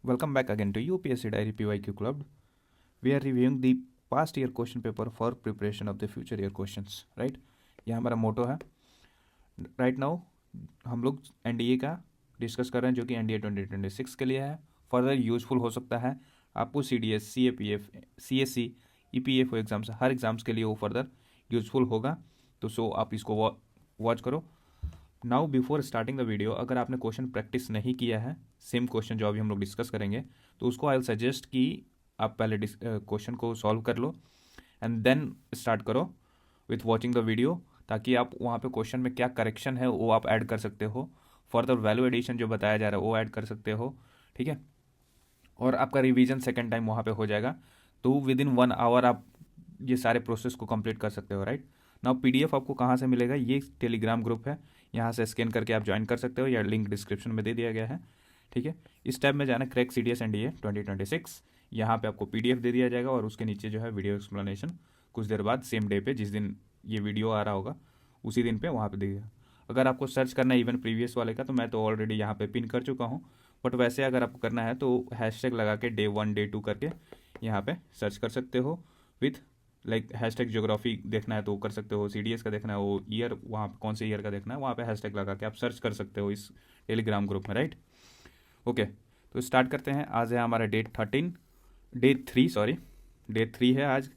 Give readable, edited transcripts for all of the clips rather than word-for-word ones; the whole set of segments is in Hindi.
Welcome back again to UPSC Diary PYQ Club. We are reviewing the past year question paper for preparation of the future year questions. Right? यह हमारा मोटो है. राइट नाउ हम लोग एनडीए का डिस्कस कर रहे हैं जो कि एनडीए 2026 के लिए है. फर्दर यूजफुल हो सकता है आपको CDS, CAPF, CSC, EPFO exams, हर एग्जाम्स के लिए वो फर्दर यूजफुल होगा. तो सो आप इसको वॉच करो. Now before starting the video, अगर आपने क्वेश्चन प्रैक्टिस नहीं किया है सेम क्वेश्चन जो अभी हम लोग डिस्कस करेंगे, तो उसको आई विल सजेस्ट कि आप पहले क्वेश्चन को सॉल्व कर लो एंड देन स्टार्ट करो विथ वॉचिंग द वीडियो, ताकि आप वहाँ पे क्वेश्चन में क्या करेक्शन है वो आप ऐड कर सकते हो. फर्दर वैल्यू एडिशन जो बताया जा रहा है वो ऐड कर सकते हो. ठीक है. और आपका रिवीजन सेकेंड टाइम वहाँ पे हो जाएगा. तो विद इन 1 आवर आप ये सारे प्रोसेस को कंप्लीट कर सकते हो. राइट नाउ PDF आपको कहाँ से मिलेगा? ये टेलीग्राम ग्रुप है, यहाँ से स्कैन करके आप ज्वाइन कर सकते हो या लिंक डिस्क्रिप्शन में दे दिया गया है. ठीक है. इस टैब में जाना क्रैक CDS एनडीए 2026. यहाँ पे आपको PDF दे दिया जाएगा और उसके नीचे जो है वीडियो एक्सप्लेनेशन कुछ देर बाद सेम डे पे, जिस दिन ये वीडियो आ रहा होगा उसी दिन पे वहाँ पे देगा. अगर आपको सर्च करना है इवन प्रीवियस वाले का, तो मैं तो ऑलरेडी यहाँ पे पिन कर चुका हूँ. बट वैसे अगर आपको करना है तो हैशटैग लगा के Day 1 Day 2 करके यहाँ पे सर्च कर सकते हो. विथ लाइक हैशटैग ज्योग्राफी देखना है तो कर सकते हो, CDS का देखना है वो ईयर, वहाँ पे कौन से ईयर का देखना है वहाँ पे हैशटैग लगा के आप सर्च कर सकते हो इस टेलीग्राम ग्रुप में. Right okay. तो स्टार्ट करते हैं. आज है हमारा Day 3 है आज.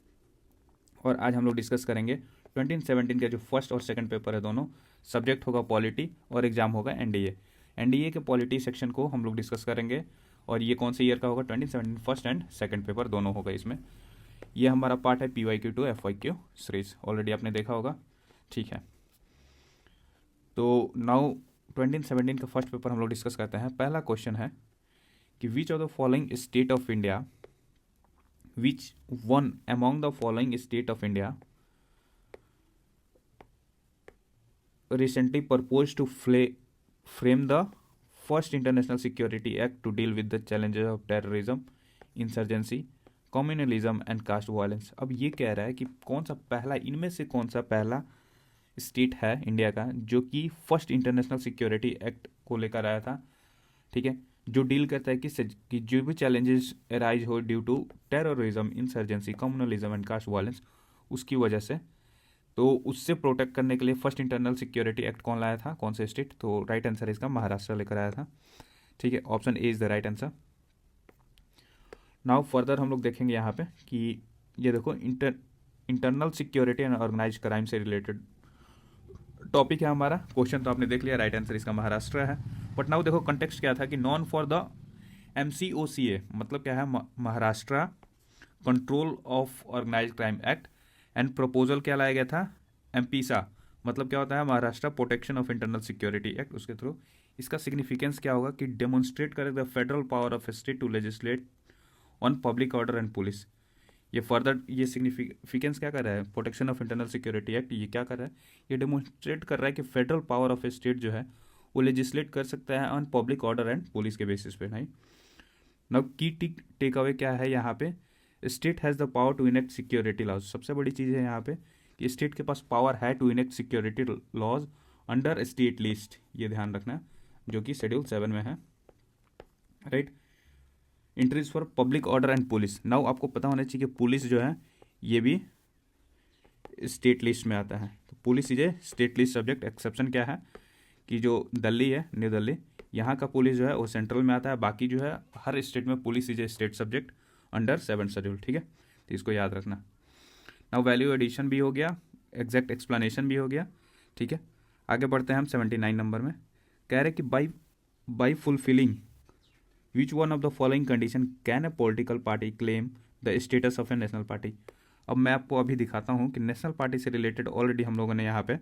और आज हम लोग डिस्कस करेंगे 2017 के जो फर्स्ट और सेकंड पेपर है दोनों. सब्जेक्ट होगा पॉलिटी और एग्जाम होगा एनडीए के पॉलिटी सेक्शन को हम लोग डिस्कस करेंगे. और ये कौन से ईयर का होगा? 2017 फर्स्ट एंड सेकंड पेपर दोनों होगा इसमें. ये हमारा पार्ट है PYQ to FYQ series, already आपने देखा होगा. ठीक है. तो नाउ 2017 का फर्स्ट पेपर हम लोग डिस्कस करते हैं. पहला क्वेश्चन है कि which of the following state of India, which one among the following state of India recently proposed to frame the first international security act to deal with the challenges of terrorism, insurgency, communalism and caste violence. अब ये कह रहा है कि कौन सा पहला, इनमें से कौन सा पहला स्टेट है इंडिया का जो कि फर्स्ट इंटरनेशनल सिक्योरिटी एक्ट को लेकर आया था. ठीक है. जो डील करता है कि जो भी चैलेंजेस अराइज हो due to terrorism, insurgency, communalism and caste violence, उसकी वजह से, तो उससे प्रोटेक्ट करने के लिए फर्स्ट इंटरनल सिक्योरिटी एक्ट कौन लाया था, कौन से स्टेट? तो राइट आंसर इसका महाराष्ट्र लेकर आया था. ठीक है. Option A is the right answer. Now further हम लोग देखेंगे यहाँ पे कि ये देखो internal security and organise crime से रिलेटेड टॉपिक है हमारा. क्वेश्चन तो आपने देख लिया, राइट आंसर इसका महाराष्ट्र है. बट नाउ देखो कंटेक्स्ट क्या था कि नॉन फॉर द MCOCA, मतलब क्या है? Maharashtra control of organise crime act. And proposal क्या लाया गया था? MPSA, मतलब क्या होता है? Maharashtra protection of internal security act. उसके थ्रू इसका सिग्निफिकेंस क्या होगा कि डेमोन्स्ट्रेट करे the federal power of state to legislate on public order and police. ये फर्दर ये सिग्निफिकेंस क्या कर रहा है? Protection of internal security act ये क्या कर रहा है? ये डेमोन्स्ट्रेट कर रहा है कि फेडरल पावर ऑफ स्टेट जो है वो लेजिस्लेट कर सकता है on public order and police के बेसिस पे. नहीं. नाउ की टेक अवे क्या है यहाँ पे? State has the power to enact security laws. सबसे बड़ी चीज़ है यहाँ पे कि स्टेट के पास पावर है to enact security laws under state list. ये ध्यान रखना, जो कि शेड्यूल 7 में है. Right. Entries for public order and police. Now आपको पता होना चाहिए कि पुलिस जो है ये भी स्टेट लिस्ट में आता है. तो police is a state list subject. Exception क्या है कि जो दिल्ली है, न्यू दिल्ली, यहाँ का पुलिस जो है वो सेंट्रल में आता है. बाकी जो है हर स्टेट में police is a state subject under 7 schedule. ठीक है. तो इसको याद रखना. नाउ वैल्यू एडिशन भी हो गया, एग्जैक्ट एक्सप्लेनेशन भी हो गया. ठीक है. आगे बढ़ते हैं हम 79 नंबर में. कह रहे कि by fulfilling which one of the following condition can a political party claim the status of A national party. अब मैं आपको अभी दिखाता हूँ कि नेशनल पार्टी से रिलेटेड ऑलरेडी हम लोगों ने यहाँ पे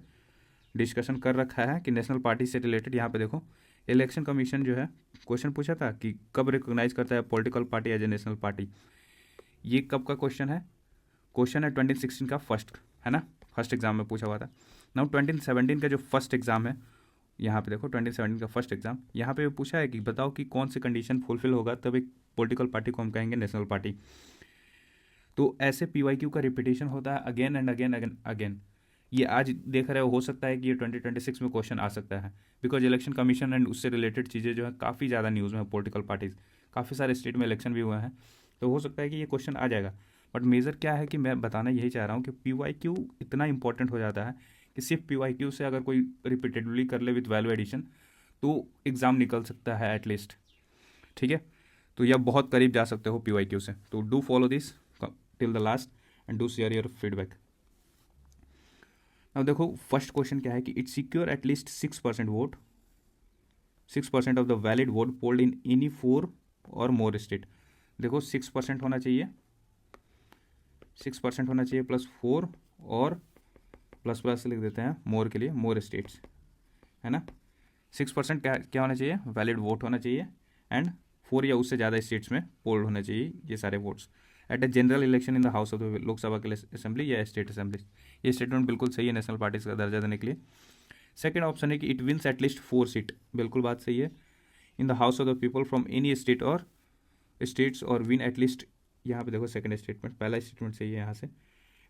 डिस्कशन कर रखा है कि नेशनल पार्टी से रिलेटेड यहाँ पे देखो इलेक्शन कमीशन जो है क्वेश्चन पूछा था कि कब रिकॉग्नाइज करता है political party as a national party. ये कब का क्वेश्चन है? क्वेश्चन है 2016 का फर्स्ट, है ना? फर्स्ट एग्जाम में पूछा हुआ था. नाउ 2017 का जो फर्स्ट एग्जाम है, यहाँ पे देखो 2017 का फर्स्ट एग्जाम, यहाँ पे पूछा है कि बताओ कि कौन सी कंडीशन फुलफिल होगा तब एक पॉलिटिकल पार्टी को हम कहेंगे नेशनल पार्टी. तो ऐसे PYQ का रिपीटेशन होता है अगेन एंड अगेन. ये आज देख रहे हो सकता है कि ये 2026 में क्वेश्चन आ सकता है, बिकॉज इलेक्शन कमीशन एंड उससे रिलेटेड चीज़ें जो है काफ़ी ज़्यादा न्यूज़ में है पॉलिटिकल पार्टीज. काफ़ी सारे स्टेट में इलेक्शन भी हुए हैं, तो हो सकता है कि ये क्वेश्चन आ जाएगा। बट मेजर क्या है कि मैं बताना यही चाह रहा हूँ कि PYQ इतना इंपॉर्टेंट हो जाता है कि सिर्फ PYQ से अगर कोई रिपीटेडली कर ले विथ वैल्यू एडिशन तो एग्ज़ाम निकल सकता है एटलीस्ट, ठीक है। तो यह बहुत करीब जा सकते हो PYQ से। तो do follow this till the last and do share your feedback. अब देखो फर्स्ट क्वेश्चन क्या है कि it secure at least 6% vote, 6% of the valid vote polled in any 4 और मोर स्टेट। देखो 6% होना चाहिए, 6% होना चाहिए प्लस 4 और प्लस प्लस लिख देते हैं मोर के लिए, मोर स्टेट्स, है ना। 6% क्या होना चाहिए, वैलिड वोट होना चाहिए एंड 4 या उससे ज़्यादा स्टेट्स में पोल्ड होने चाहिए ये सारे votes at a general election in the house of the Lok Sabha के असेंबली या स्टेट असेंबली। ये स्टेटमेंट बिल्कुल सही है नेशनल पार्टीज का दर्जा देने के लिए। सेकेंड ऑप्शन है कि इट विन्स एटलीस्ट 4 सीट, बिल्कुल बात सही है। In the house of the people from any state और स्टेट्स और विन एटलीस्ट, यहाँ पे देखो सेकंड स्टेटमेंट, पहला स्टेटमेंट सही है यहाँ से,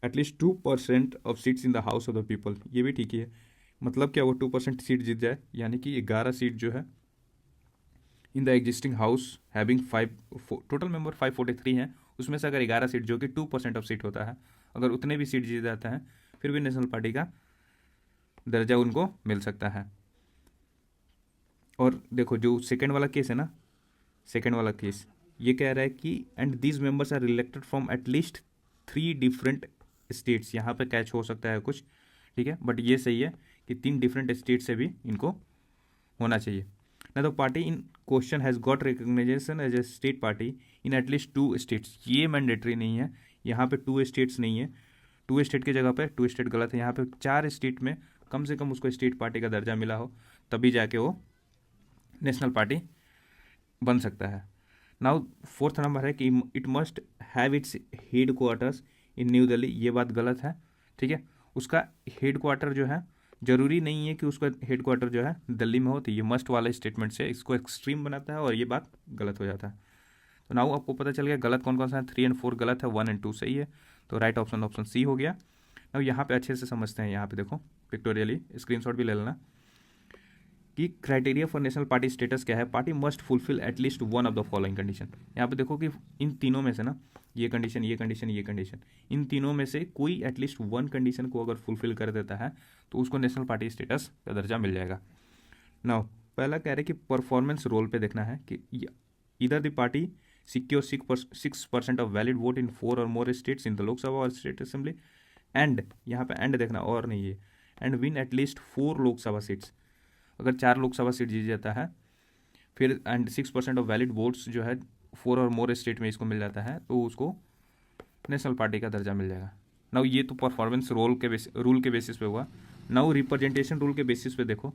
at least 2% of seats in the house of the people, ये भी ठीक ही है। मतलब क्या, वो 2% सीट जीत जाए, यानी कि 11 सीट जो है in the existing house having 5 total member 543 हैं, उसमें से अगर 11 सीट जो कि 2% ऑफ सीट होता है, अगर उतने भी सीट जीत जाता है फिर भी नेशनल पार्टी का दर्जा उनको मिल सकता है। और देखो जो सेकेंड वाला केस है ना, सेकेंड वाला केस ये कह रहा है कि and these members are elected from at least 3 different states, यहाँ पे कैच हो सकता है कुछ, ठीक है, बट ये सही है कि 3 डिफरेंट स्टेट से भी इनको होना चाहिए ना। तो party in question has got recognition as a state party in at least 2 states, ये मैंडेटरी नहीं है, यहाँ पे 2 स्टेट्स नहीं है, 2 स्टेट की जगह पे 2 स्टेट गलत है, यहाँ पे 4 स्टेट में कम से कम उसको स्टेट पार्टी का दर्जा मिला हो तभी जाके वो नेशनल पार्टी बन सकता है। नाउ फोर्थ नंबर है कि it must have its head quarters in new Delhi, ये बात गलत है, ठीक है। उसका हेड क्वार्टर जो है जरूरी नहीं है कि उसका हेड क्वार्टर जो है दिल्ली में हो, तो ये मस्ट वाला स्टेटमेंट से इसको एक्सट्रीम बनाता है और ये बात गलत हो जाता है। तो नाउ आपको पता चल गया गलत कौन कौन सा है, 3 और 4 गलत है, 1 और 2 सही है, तो राइट ऑप्शन ऑप्शन सी हो गया। नाउ यहाँ पे अच्छे से समझते हैं, यहाँ पे देखो पिक्टोरियली स्क्रीनशॉट भी ले लेना कि criteria for national party status क्या है, party must fulfil at least one of the following condition. यहाँ पे देखो कि इन तीनों में से ना, ये कंडीशन ये कंडीशन ये कंडीशन, इन तीनों में से कोई एटलीस्ट वन कंडीशन को अगर फुलफिल कर देता है तो उसको नेशनल पार्टी स्टेटस का दर्जा मिल जाएगा। नाउ पहला कह रहे कि परफॉर्मेंस रोल पे देखना है कि इधर the party secure 6% of valid vote in 4 और more states in the Lok Sabha और स्टेट असेंबली एंड, यहाँ पे एंड देखना और नहीं है, and win at least 4 Lok Sabha seats, अगर 4 लोकसभा सीट जीत जाता है फिर एंड 6% ऑफ वैलिड वोट्स जो है 4 और मोर स्टेट में इसको मिल जाता है तो उसको नेशनल पार्टी का दर्जा मिल जाएगा। नाउ ये तो परफॉर्मेंस रूल के बेसिस पे हुआ। नाउ रिप्रेजेंटेशन रूल के बेसिस पे देखो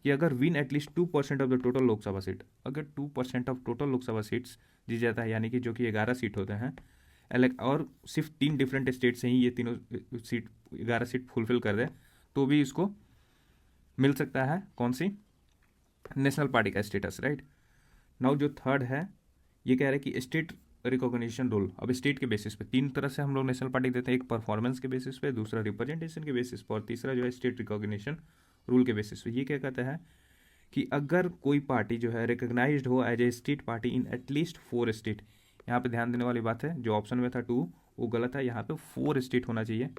कि अगर win at least 2% of the total Lok Sabha seat, अगर 2% ऑफ टोटल लोकसभा सीट्स जीत जाता है, यानी कि जो कि 11 सीट होते हैं और सिर्फ 3 डिफरेंट स्टेट से ही ये तीनों सीट 11 सीट फुलफिल कर दे तो भी इसको मिल सकता है कौन सी, नेशनल पार्टी का स्टेटस, राइट। नाउ जो थर्ड है ये कह रहा है कि स्टेट रिकॉग्निशन रूल, अब स्टेट के बेसिस पे 3 तरह से हम लोग नेशनल पार्टी देते हैं, एक परफॉर्मेंस के बेसिस पे, दूसरा रिप्रेजेंटेशन के बेसिस पे और तीसरा जो है स्टेट रिकॉग्निशन रूल के बेसिस पे। ये क्या कहता है कि अगर कोई पार्टी जो है रिकग्नाइज्ड हो as a state party in at least 4 state, यहाँ पे ध्यान देने वाली बात है जो ऑप्शन में था 2 वो गलत है, यहाँ पे 4 स्टेट होना चाहिए,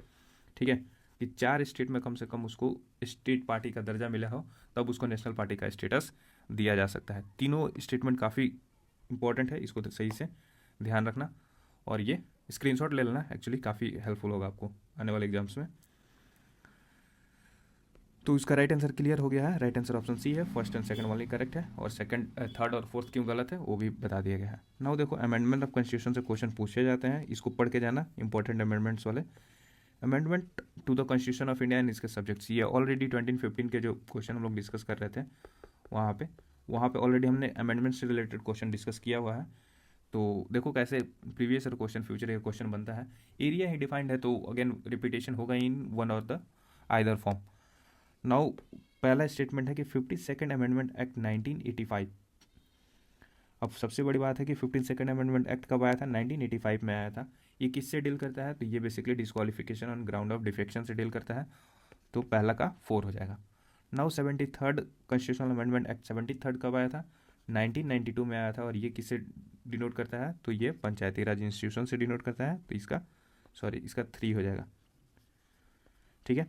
ठीक है, कि 4 स्टेट में कम से कम उसको स्टेट पार्टी का दर्जा मिला हो तब उसको नेशनल पार्टी का स्टेटस दिया जा सकता है। तीनों स्टेटमेंट काफ़ी इंपॉर्टेंट है, इसको तो सही से ध्यान रखना और ये स्क्रीनशॉट ले लेना, एक्चुअली काफ़ी हेल्पफुल होगा आपको आने वाले एग्जाम्स में। तो इसका राइट आंसर क्लियर हो गया है, राइट आंसर ऑप्शन सी है, फर्स्ट एंड सेकंड वाली करेक्ट है और सेकंड थर्ड और फोर्थ क्यों गलत है वो भी बता दिया गया है। नाउ देखो अमेंडमेंट ऑफ कॉन्स्टिट्यूशन से क्वेश्चन पूछे जाते हैं, इसको पढ़ के जाना, इंपॉर्टेंट अमेंडमेंट्स वाले। Amendment to the constitution of India and इसके सब्जेक्ट्स, ये ऑलरेडी 2015 के जो क्वेश्चन हम लोग डिस्कस कर रहे थे वहाँ पे ऑलरेडी हमने अमेंडमेंट से रिलेटेड क्वेश्चन डिस्कस किया हुआ है। तो देखो कैसे previous year question future year question बनता है, एरिया ही डिफाइंड है तो अगेन रिपीटेशन होगा इन वन और द आइदर फॉर्म। नाउ पहला स्टेटमेंट है कि 52nd अमेंडमेंट एक्ट 1985, अब सबसे बड़ी बात है कि 52nd अमेंडमेंट एक्ट कब आया था, 1985 में आया था। ये किससे डील करता है, तो ये basically disqualification on ground of defection से डील करता है, तो पहला का 4 हो जाएगा। Now 73rd constitutional amendment act 73rd कब आया था, 1992 में आया था और ये किससे डिनोट करता है, तो ये पंचायती राज इंस्टीट्यूशन से डिनोट करता है, तो इसका 3 हो जाएगा। ठीक है।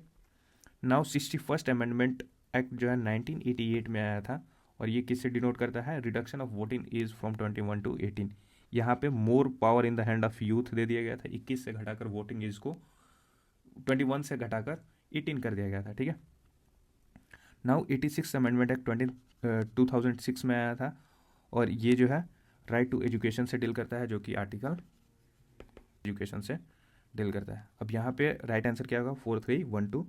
नाउ 61st अमेंडमेंट एक्ट जो है 1988 में आया था, और ये किससे डिनोट करता है? Reduction of voting age from 21 to 18। यहाँ पे more power in the hand of youth दे दिया गया था, 21 से घटाकर वोटिंग एज को 21 से घटाकर 18 कर दिया गया था। ठीक है। नाउ 86 अमेंडमेंट एक्ट 2006 में आया था, और ये जो है राइट टू एजुकेशन से डील करता है, जो कि आर्टिकल एजुकेशन से डील करता है। अब यहाँ पे राइट आंसर क्या होगा? 4312,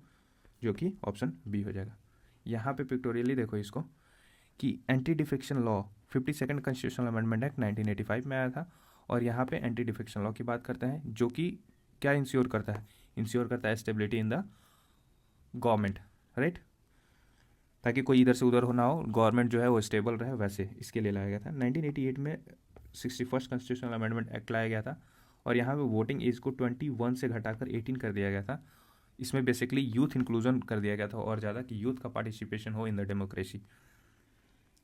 जो कि ऑप्शन बी हो जाएगा। यहाँ पे पिक्टोरियली देखो इसको कि anti defection law 52nd constitutional amendment act 1985 में आया था, और यहाँ पे एंटी डिफेक्शन लॉ की बात करते हैं, जो कि क्या इंश्योर करता है? इंश्योर करता है stability in the government, right, ताकि कोई इधर से उधर हो ना हो, गवर्नमेंट जो है वो स्टेबल रहे, वैसे इसके लिए लाया गया था। 1988 में 61st कॉन्स्टिट्यूशनल अमेंडमेंट एक्ट लाया गया था, और यहाँ पे वोटिंग एज को 21 से घटाकर 18 कर दिया गया था। इसमें बेसिकली यूथ इंक्लूजन कर दिया गया था और ज़्यादा, कि यूथ का पार्टिसिपेशन हो इन द डेमोक्रेसी।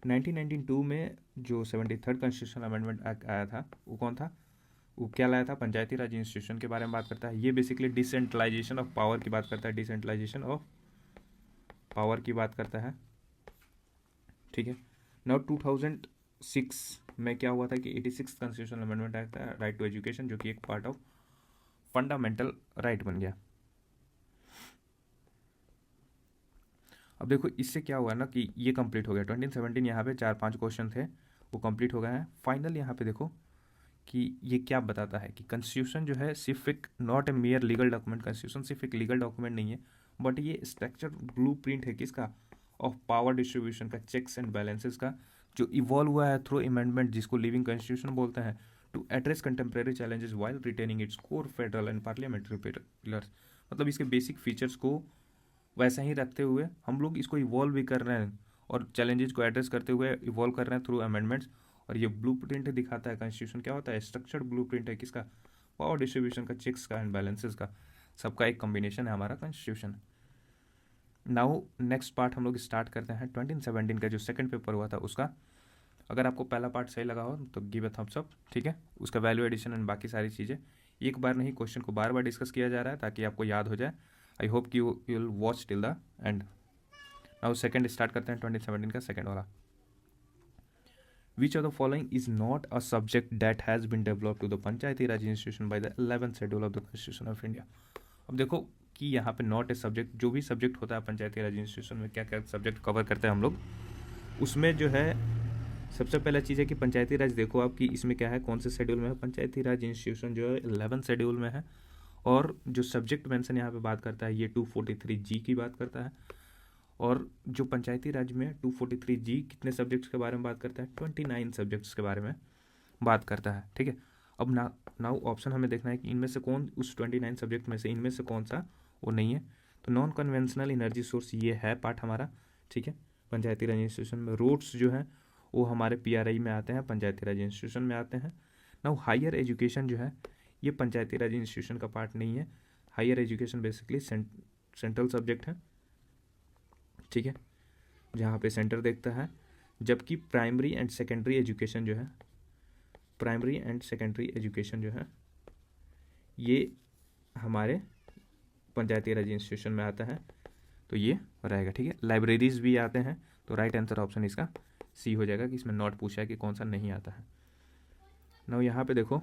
1992 में जो 73rd कॉन्स्टिट्यूशनल अमेंडमेंट एक्ट आया था, वो कौन था? वो क्या लाया था? पंचायती राज इंस्टीट्यूशन के बारे में बात करता है। ये बेसिकली डिसेंट्रलाइजेशन ऑफ पावर की बात करता है, डिसेंट्रलाइजेशन ऑफ पावर की बात करता है। ठीक है। नाउ 2006 में क्या हुआ था कि 86 कॉन्स्टिट्यूशनल अमेंडमेंट आया था, राइट टू एजुकेशन, जो कि एक पार्ट ऑफ फंडामेंटल राइट बन गया। अब देखो इससे क्या हुआ ना कि ये कंप्लीट हो गया। 2017 यहाँ पे 4-5 क्वेश्चन थे, वो कंप्लीट हो गए हैं। फाइनल यहाँ पे देखो कि ये क्या बताता है कि कॉन्स्टिट्यूशन जो है सिर्फ एक not a mayor legal document, constitution सिर्फ एक लीगल डॉक्यूमेंट नहीं है, बट ये स्ट्रक्चर ब्लूप्रिंट है किसका? ऑफ पावर डिस्ट्रीब्यूशन का, चेक्स एंड बैलेंसेस का, जो इवॉल्व हुआ है थ्रू अमेंडमेंट, जिसको लिविंग कॉन्स्टिट्यूशन बोलते हैं, to address contemporary challenges while retaining its core federal and parliamentary pillars. मतलब इसके बेसिक फीचर्स को वैसा ही रखते हुए हम लोग इसको इवॉल्व भी कर रहे हैं, और चैलेंजेस को एड्रेस करते हुए इवॉल्व कर रहे हैं थ्रू अमेंडमेंट्स। और ये ब्लूप्रिंट दिखाता है कॉन्स्टिट्यूशन क्या होता है? स्ट्रक्चर्ड ब्लूप्रिंट है किसका? पावर डिस्ट्रीब्यूशन का, चेक्स का एंड बैलेंसेस का, सबका एक कॉम्बिनेशन है हमारा कॉन्स्टिट्यूशन। नाउ नेक्स्ट पार्ट हम लोग स्टार्ट करते हैं 2017 का जो सेकंड पेपर हुआ था उसका। अगर आपको पहला पार्ट सही लगा हो तो गिव अ थम्स अप। ठीक है। उसका वैल्यू एडिशन एंड बाकी सारी चीज़ें, एक बार नहीं, क्वेश्चन को बार बार डिस्कस किया जा रहा है ताकि आपको याद हो जाए। आई होप कि you will watch till the end. Now second start करते हैं 2017 का सेकंड वाला। Which of the following is not a subject that has been developed to the Panchayati Raj institution by the 11th schedule of the Constitution of India? अब देखो कि यहाँ पे नॉट ए सब्जेक्ट, जो भी सब्जेक्ट होता है पंचायती राज इंस्टीट्यूशन में, क्या क्या सब्जेक्ट कवर करते हैं हम लोग, उसमें जो है सबसे पहला चीज़ है कि पंचायती राज, देखो आप कि इसमें क्या है, कौन से शेड्यूल में है। पंचायती राज इंस्टीट्यूशन जो है 11th शेड्यूल में है, और जो सब्जेक्ट मेंशन यहाँ पे बात करता है ये 243G की बात करता है। और जो पंचायती राज में 243G कितने सब्जेक्ट्स के बारे में बात करता है? 29 सब्जेक्ट्स के बारे में बात करता है। ठीक है। अब नाउ ऑप्शन हमें देखना है कि इनमें से कौन, उस 29 सब्जेक्ट में से इनमें से कौन सा वो नहीं है। तो नॉन कन्वेंशनल एनर्जी सोर्स ये है पार्ट हमारा। ठीक है। पंचायती राज इंस्टीट्यूशन में रोड्स जो है वो हमारे PRI में आते हैं, पंचायती राज इंस्टीट्यूशन में आते हैं। नाउ हायर एजुकेशन जो है ये पंचायती राज इंस्टीट्यूशन का पार्ट नहीं है। Higher education basically central subject है। ठीक है, जहाँ पे सेंटर देखता है। जबकि प्राइमरी एंड सेकेंडरी एजुकेशन जो है, प्राइमरी एंड सेकेंडरी एजुकेशन जो है ये हमारे पंचायती राज इंस्टीट्यूशन में आता है, तो ये रहेगा। ठीक है। लाइब्रेरीज भी आते हैं, तो राइट आंसर ऑप्शन इसका सी हो जाएगा कि इसमें नॉट पूछा है कि कौन सा नहीं आता है। नाउ यहाँ पे देखो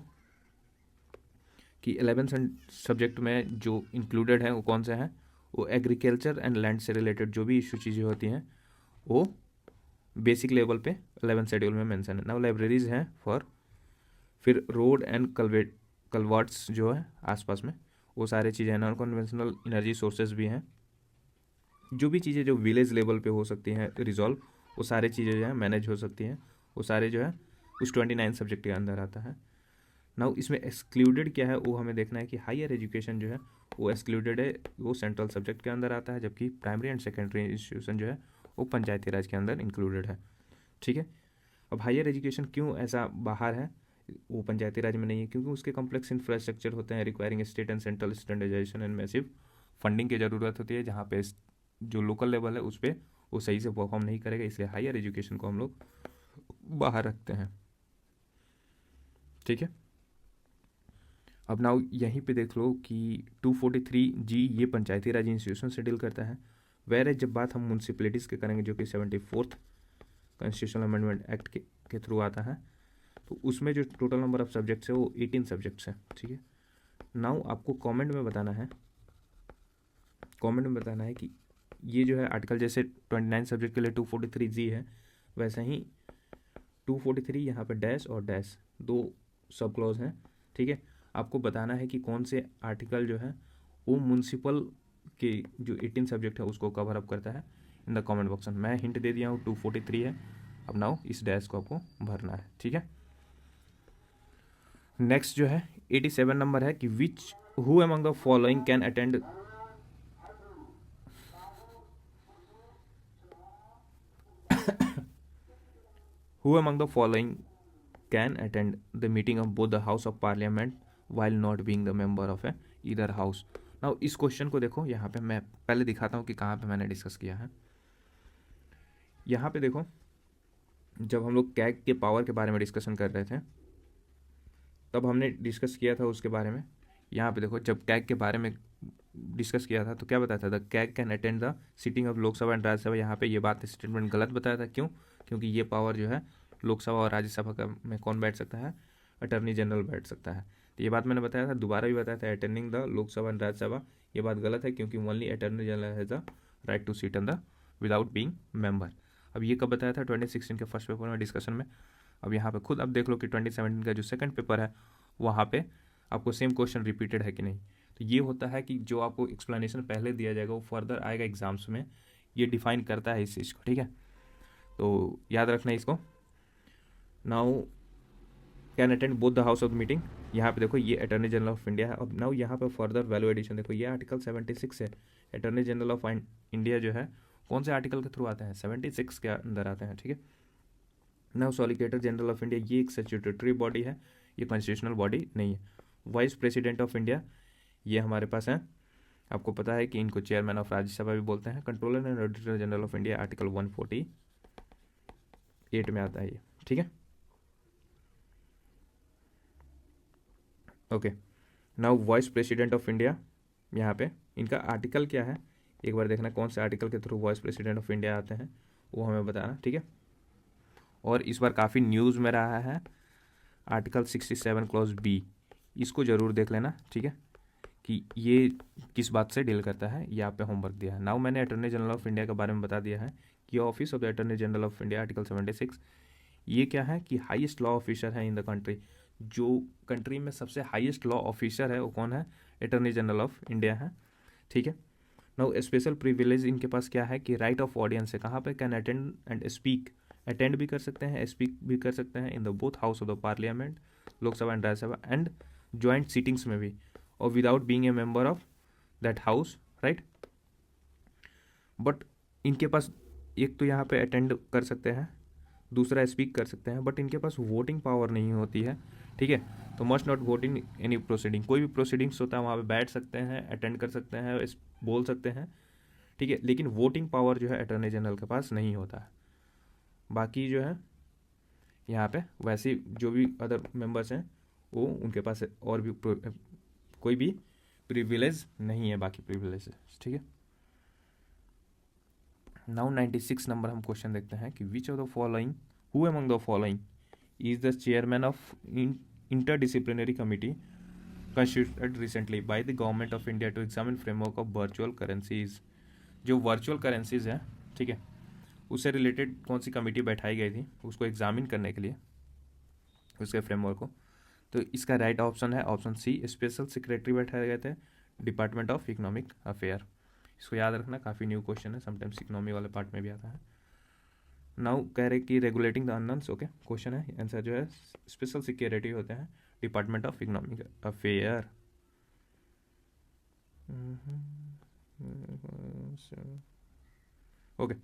कि 11th सब्जेक्ट में जो इंक्लूडेड है वो कौन सा है, वो एग्रीकल्चर एंड लैंड से रिलेटेड जो भी इशू चीज़ें होती हैं वो बेसिक लेवल पे 11th शेड्यूल में मेंशन है। नाउ लाइब्रेरीज हैं फॉर, फिर रोड एंड कलवर्ट्स जो है आसपास में, वो सारी चीज़ें। नॉन कन्वेंशनल एनर्जी सोर्सेज भी हैं, जो भी चीज़ें जो विलेज लेवल पे हो सकती हैं रिजॉल्व, वो सारी चीज़ें जो है मैनेज हो सकती हैं, वो सारे जो है उस 29 सब्जेक्ट के अंदर आता है। नाउ इसमें एक्सक्लूडेड क्या है वो हमें देखना है कि हायर एजुकेशन जो है वो एक्सक्लूडेड है, वो सेंट्रल सब्जेक्ट के अंदर आता है, जबकि प्राइमरी एंड सेकेंडरी इंस्टीट्यूशन जो है वो पंचायती राज के अंदर इंक्लूडेड है। ठीक है। अब हायर एजुकेशन क्यों ऐसा बाहर है, वो पंचायती राज में नहीं है, क्योंकि उसके कॉम्प्लेक्स इंफ्रास्ट्रक्चर होते हैं requiring state and central standardisation and massive funding की ज़रूरत होती है, जहाँ पे जो लोकल लेवल है उस पर वो सही से परफॉर्म नहीं करेगा, इसलिए हायर एजुकेशन को हम लोग बाहर रखते हैं। ठीक है। अब नाउ यहीं पे देख लो कि 243G ये पंचायती राज इंस्टीट्यूशन से डील करता है, वेर जब बात हम म्यूनसिपलिटीज़ के करेंगे जो कि 74th कॉन्स्टिट्यूशनल अमेंडमेंट एक्ट के थ्रू आता है, तो उसमें जो टोटल नंबर ऑफ सब्जेक्ट्स है वो 18 सब्जेक्ट्स हैं। ठीक है। नाउ आपको कमेंट में बताना है कि ये जो है आर्टिकल जैसे 29 सब्जेक्ट के लिए 243G है, वैसे ही 243 यहाँ पे डैश और डैश दो सब क्लॉज हैं। ठीक है। आपको बताना है कि कौन से आर्टिकल जो है वो म्यूनसिपल के जो 18 सब्जेक्ट है उसको कवर अप करता है इन द कमेंट बॉक्स में। मैं हिंट दे दिया हूँ 243 है। अब नाउ इस डैश को आपको भरना है। ठीक है। नेक्स्ट जो है 87 नंबर है कि which who among the following can attend Who among the following can attend the meeting of both the House of Parliament while not being the member of either house? Now इस क्वेश्चन को देखो, यहाँ पे मैं पहले दिखाता हूँ कि कहाँ पे मैंने डिस्कस किया है। यहाँ पे देखो, जब हम लोग कैग के पावर के बारे में डिस्कशन कर रहे थे तब हमने डिस्कस किया था उसके बारे में। यहाँ पे देखो, जब कैग के बारे में डिस्कस किया था तो क्या बताया था, the CAG can attend the sitting of Lok Sabha and Rajya Sabha. यहाँ पे ये बात स्टेटमेंट गलत बताया था। क्यों? क्योंकि ये पावर जो है लोकसभा और राज्यसभा का में कौन बैठ सकता है? अटर्नी जनरल बैठ सकता है। तो ये बात मैंने बताया था, दोबारा भी बताया था, attending the Lok Sabha and Rajya Sabha. ये बात गलत है क्योंकि only attorney general has the right to sit in the without being member. अब ये कब बताया था? 2016 के फर्स्ट पेपर में डिस्कशन में। अब यहाँ पे खुद अब देख लो कि 2017 का जो सेकंड पेपर है वहाँ पे आपको सेम क्वेश्चन रिपीटेड है कि नहीं। तो ये होता है कि जो आपको एक्सप्लेनेशन पहले दिया जाएगा वो फर्दर आएगा एग्जाम्स में, ये डिफाइन करता है इस चीज़ को। ठीक है, तो याद रखना इसको। Now can attend both the house of meeting. यहाँ पे देखो ये अटर्नी जनरल ऑफ इंडिया है। अब नाउ यहाँ पे फर्दर वैल्यू एडिशन देखो, ये आर्टिकल 76 है। अटर्नी जनरल ऑफ इंडिया जो है कौन से आर्टिकल के थ्रू आते हैं? 76 के अंदर आते हैं। ठीक है। Now solicitor general of India ये एक स्टैट्यूटरी बॉडी है, ये कॉन्स्टिट्यूशनल बॉडी नहीं है। वाइस प्रेसिडेंट ऑफ इंडिया ये हमारे पास है, आपको पता है कि इनको चेयरमैन ऑफ राज्यसभा भी बोलते हैं। Controller and auditor general of India article 148 में आता है ये। ठीक है, okay. Now vice president of India, यहाँ पे इनका आर्टिकल क्या है एक बार देखना, कौन से आर्टिकल के through vice president of India आते हैं वो हमें बताना। ठीक है, और इस बार काफ़ी न्यूज़ में रहा है आर्टिकल 67 क्लॉज बी, इसको ज़रूर देख लेना। ठीक है, कि ये किस बात से डील करता है, ये आप पे होमवर्क दिया है। नाउ मैंने अटॉर्नी जनरल ऑफ इंडिया के बारे में बता दिया है कि office of the attorney general of India article 76, ये क्या है कि हाईएस्ट लॉ ऑफिसर है इन द कंट्री। जो कंट्री में सबसे हाईएस्ट लॉ ऑफिसर है वो कौन है? अटॉर्नी जनरल ऑफ इंडिया है। ठीक है। नाउ स्पेशल प्रिविलेज इनके पास क्या है कि राइट ऑफ ऑडियंस है। कहाँ पे? Can attend and speak, attend भी कर सकते हैं, स्पीक भी कर सकते हैं in the both house of the parliament, Lok Sabha and Rajya Sabha, and joint seatings में भी, और without being a member of that house, right. But इनके पास एक तो यहाँ पे अटेंड कर सकते हैं, दूसरा स्पीक कर सकते हैं, बट इनके पास वोटिंग पावर नहीं होती है। ठीक है, तो must not vote in any proceeding, कोई भी प्रोसीडिंग्स होता है वहाँ पे बैठ सकते हैं, अटेंड कर सकते हैं, बोल सकते हैं। ठीक है, लेकिन वोटिंग पावर जो है अटॉर्नी जनरल के पास नहीं होता है। बाकी जो है यहाँ पे वैसे जो भी अदर मेंबर्स हैं वो उनके पास और भी कोई भी प्रिविलेज नहीं है, बाकी प्रिविलेज। ठीक है। नाउ 96 नंबर हम क्वेश्चन देखते हैं कि which of the following, who among the following is the chairman of interdisciplinary committee constituted recently by the government of India to examine framework of virtual currencies. जो वर्चुअल करेंसीज है, ठीक है, उससे रिलेटेड कौन सी कमेटी बैठाई गई थी उसको एग्जामिन करने के लिए, उसके फ्रेमवर्क को? तो इसका राइट ऑप्शन है ऑप्शन सी, स्पेशल सेक्रेटरी बैठाए गए थे, डिपार्टमेंट ऑफ इकोनॉमिक अफेयर। इसको याद रखना, काफ़ी न्यू क्वेश्चन है, समटाइम्स इकोनॉमी वाले पार्ट में भी आता है। नाउ कह रहे कि regulating the unknowns, okay, question है, आंसर जो है स्पेशल सिक्योरिटी होते हैं department of economic affair. Okay,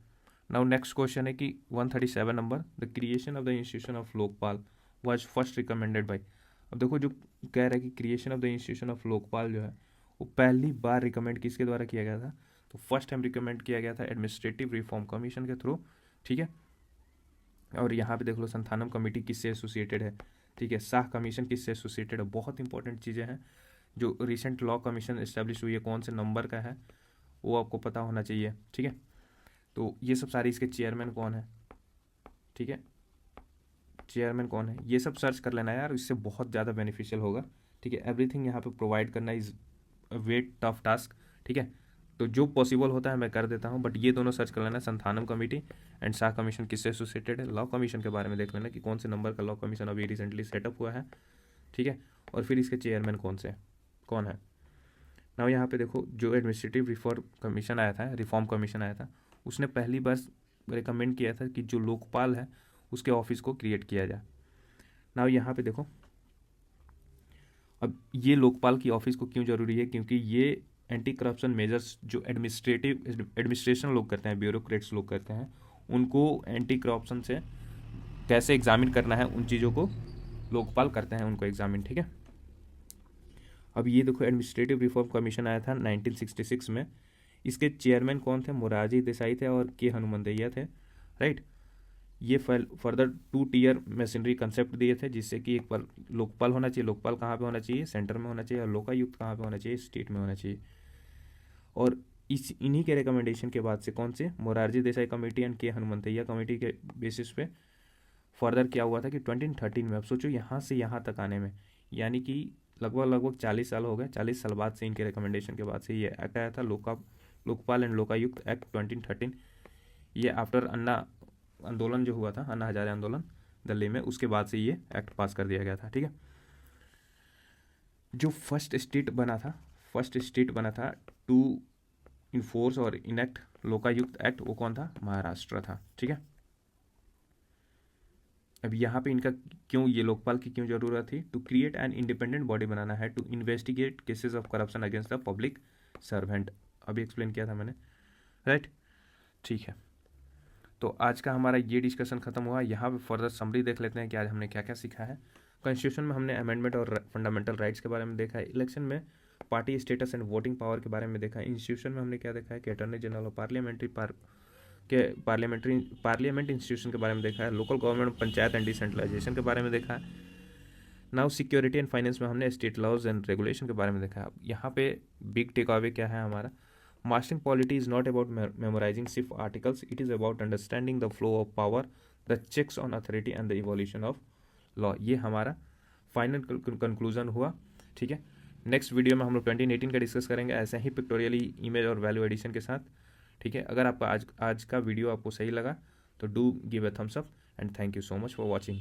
now next question है कि 137 number, the creation of the institution of Lokpal was first recommended by. अब देखो जो कह रहा है कि creation of the institution of Lokpal जो है वो पहली बार रिकमेंड किसके द्वारा किया गया था? तो फर्स्ट टाइम रिकमेंड किया गया था एडमिनिस्ट्रेटिव रिफॉर्म कमीशन के थ्रू। ठीक है, और यहाँ पे देख लो संथानम कमेटी किससे एसोसिएटेड है? ठीक है। शाह कमीशन किससे एसोसिएटेड है, बहुत इंपॉर्टेंट चीज़ें हैं। जो रिसेंट लॉ कमीशन इस्टेब्लिश हुई है कौन से नंबर का है वो आपको पता होना चाहिए, ठीक है। तो ये सब सारी, इसके चेयरमैन कौन है, ठीक है, चेयरमैन कौन है, ये सब सर्च कर लेना यार, इससे बहुत ज़्यादा बेनिफिशियल होगा, ठीक है। एवरीथिंग यहाँ पे प्रोवाइड करना इज़ वेट टफ टास्क, ठीक है। तो जो पॉसिबल होता है मैं कर देता हूँ, बट ये दोनों सर्च कर लेना, Santhanam committee and Shah commission किससे एसोसिएटेड है। लॉ कमीशन के बारे में देख लेना कि कौन से नंबर का लॉ कमीशन अभी रिसेंटली सेटअप हुआ है, ठीक है। और फिर इसके चेयरमैन कौन है। ना यहाँ पे देखो, जो एडमिनिस्ट्रेटिव रिफॉर्म कमीशन आया था उसने पहली बार रिकमेंड किया था कि जो लोकपाल है उसके ऑफिस को क्रिएट किया जाए। ना यहाँ पे देखो, अब ये लोकपाल की ऑफिस को क्यों जरूरी है, क्योंकि ये एंटी करप्शन मेजर्स जो एडमिनिस्ट्रेशन लोग करते हैं, ब्यूरोक्रेट्स लोग करते हैं, उनको एंटी करप्शन से कैसे एग्जामिन करना है उन चीज़ों को लोकपाल करते हैं, उनको एग्जामिन, ठीक है। अब ये देखो, एडमिनिस्ट्रेटिव रिफॉर्म कमीशन आया था 1966 में। इसके चेयरमैन कौन थे, मोरारजी देसाई थे और के हनुमंतैया थे, राइट। ये फर्दर 2 टियर मशीनरी कंसेप्ट दिए थे, जिससे कि एक बार लोकपाल होना चाहिए, लोकपाल कहाँ पे होना चाहिए, सेंटर में होना चाहिए, और लोकायुक्त कहाँ पे होना चाहिए, स्टेट में होना चाहिए। और इन्हीं के रिकमेंडेशन के बाद से कौन से, मोरारजी देसाई कमेटी एंड के हनुमंतैया कमेटी के बेसिस पे फर्दर क्या हुआ था कि 2013 में, अब सोचो यहाँ से यहाँ तक आने में, यानी कि लगभग 40 साल हो गए, 40 साल बाद से इनके रिकमेंडेशन के बाद से ये एक्ट आया था, लोकपाल एंड लोकायुक्त एक्ट 2013। ये आफ्टर अन्ना आंदोलन जो हुआ था, अन्ना हजारे आंदोलन दिल्ली में, उसके बाद से ये एक्ट पास कर दिया गया था, ठीक है। जो फर्स्ट स्टेट बना था टू इन्फोर्स और इनेक्ट लोकायुक्त एक्ट, वो कौन था, महाराष्ट्र था, ठीक है। अब यहाँ पे इनका क्यों, ये लोकपाल की क्यों जरूरत थी, to create an independent body बनाना है to investigate cases of corruption against the public servant, अभी एक्सप्लेन किया था मैंने, राइट, ठीक है। तो आज का हमारा ये डिस्कशन खत्म हुआ। यहाँ पे फर्दर समरी देख लेते हैं कि आज हमने क्या क्या सीखा है। कॉन्स्टिट्यूशन में हमने अमेंडमेंट और फंडामेंटल राइट्स के बारे में देखा है। इलेक्शन में party status and voting power के बारे में देखा है। इंस्टीट्यूशन में हमने क्या देखा है कि अटॉर्नी जनरल और पार्लियामेंट इंस्टीट्यूशन के बारे में देखा है। Local government, panchayat and decentralisation के बारे में देखा है। नाउ सिक्योरिटी एंड फाइनेंस में हमने स्टेट लॉज एंड रेगुलेशन के बारे में देखा है। यहाँ पे बिग टेक अवे क्या है हमारा, mastering polity is not about memorising सिर्फ articles, it is about understanding the flow of power, the checks on authority and the evolution of law. ये हमारा फाइनल कंक्लूजन हुआ, ठीक है। नेक्स्ट वीडियो में हम लोग 2018 का डिस्कस करेंगे, ऐसे ही पिक्टोरियली इमेज और वैल्यू एडिशन के साथ, ठीक है। अगर आपका आज का वीडियो आपको सही लगा तो do give a thumbs up and thank you so much for watching.